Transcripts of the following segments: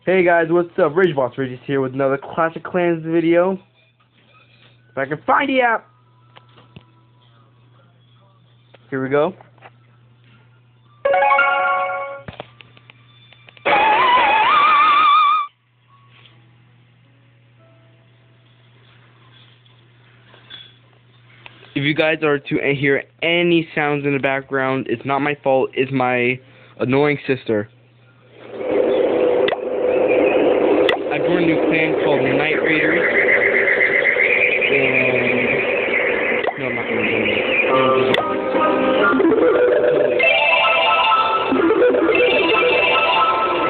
Hey guys, what's up? RageBoss Regis here with another Clash of Clans video. If I can find the app. Here we go. If you guys are to hear any sounds in the background, it's not my fault, it's my annoying sister. I joined a new clan called Night Raiders, and no, I'm not going to do this.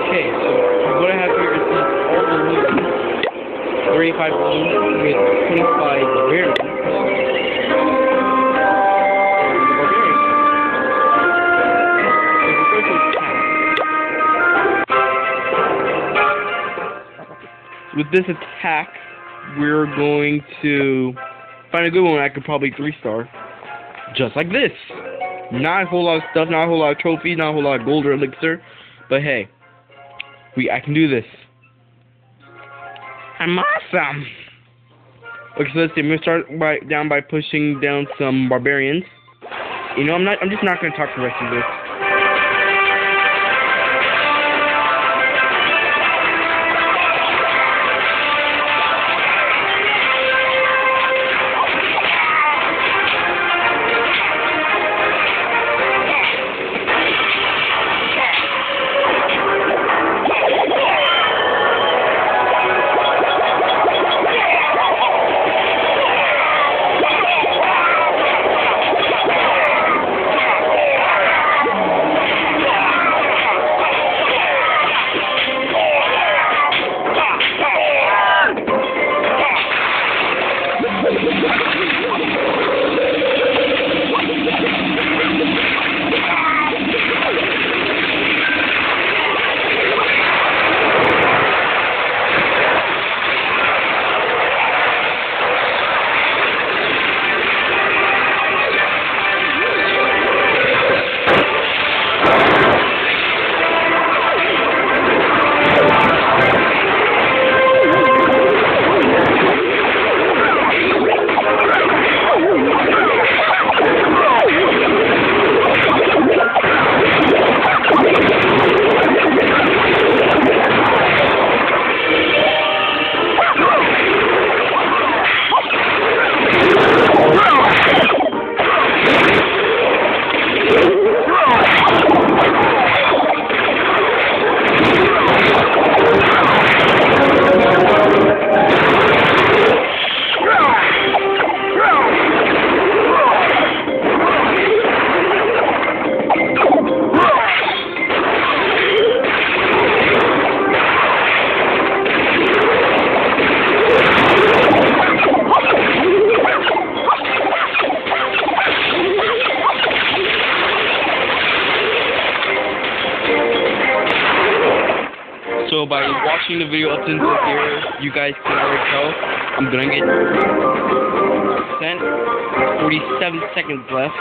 Okay, so what I have here is all balloons, 35 balloons with 25 barbarians. With this attack, we're going to find a good one I could probably 3-star. Just like this. Not a whole lot of stuff, not a whole lot of trophies, not a whole lot of gold or elixir. But hey, I can do this. I'm awesome! Okay, so let's see. I'm gonna start by pushing down some barbarians. You know, I'm just not gonna talk the rest of this. So by watching the video up until here, you guys can already tell I'm gonna get sent. 47 seconds left.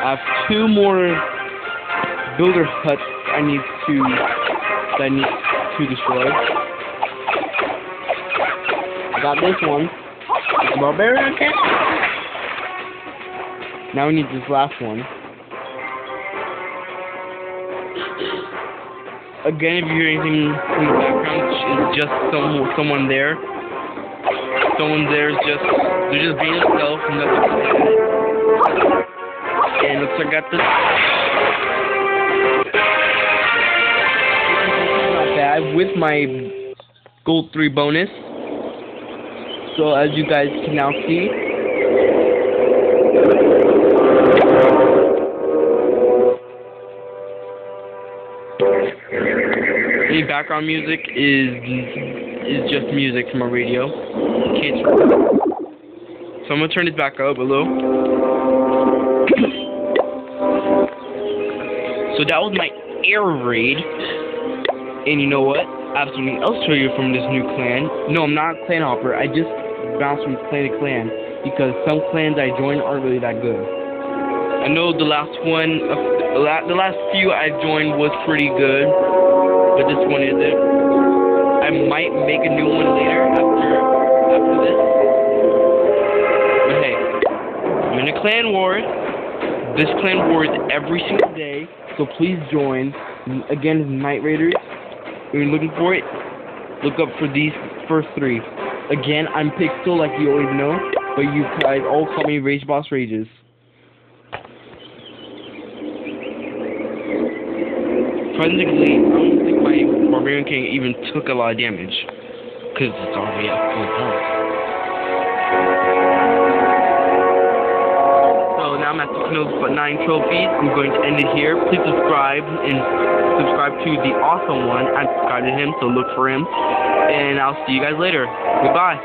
I have 2 more builder huts I need to destroy. I got this one. It's a barbarian camp. Now we need this last one. Again, if you hear anything in the background, it's just someone there. Someone there is they're just being themselves, nothing like that. And looks like I got this. Not bad with my gold 3 bonus. So as you guys can now see. Any background music is just music from a radio. Can't. So I'm gonna turn this back up a little. So that was my air raid. And you know what? I have something else to show you from this new clan. No, I'm not a clan hopper. I just bounced from clan to clan because some clans I joined aren't really that good. I know the last one, the last few I joined was pretty good. but this one isn't. I might make a new one later after this. But hey, I'm in a clan war. This clan war is every single day, so please join. Again, it's Night Raiders. If you're looking for it, look up for these first 3. Again, I'm Pixel, like you always know, but you guys all call me Rage Boss Rages. Presently, I don't think my Barbarian King even took a lot of damage, because it's already at full health. So now I'm at 609 trophies. I'm going to end it here. Please subscribe to the awesome one. I subscribed to him, so look for him. And I'll see you guys later. Goodbye.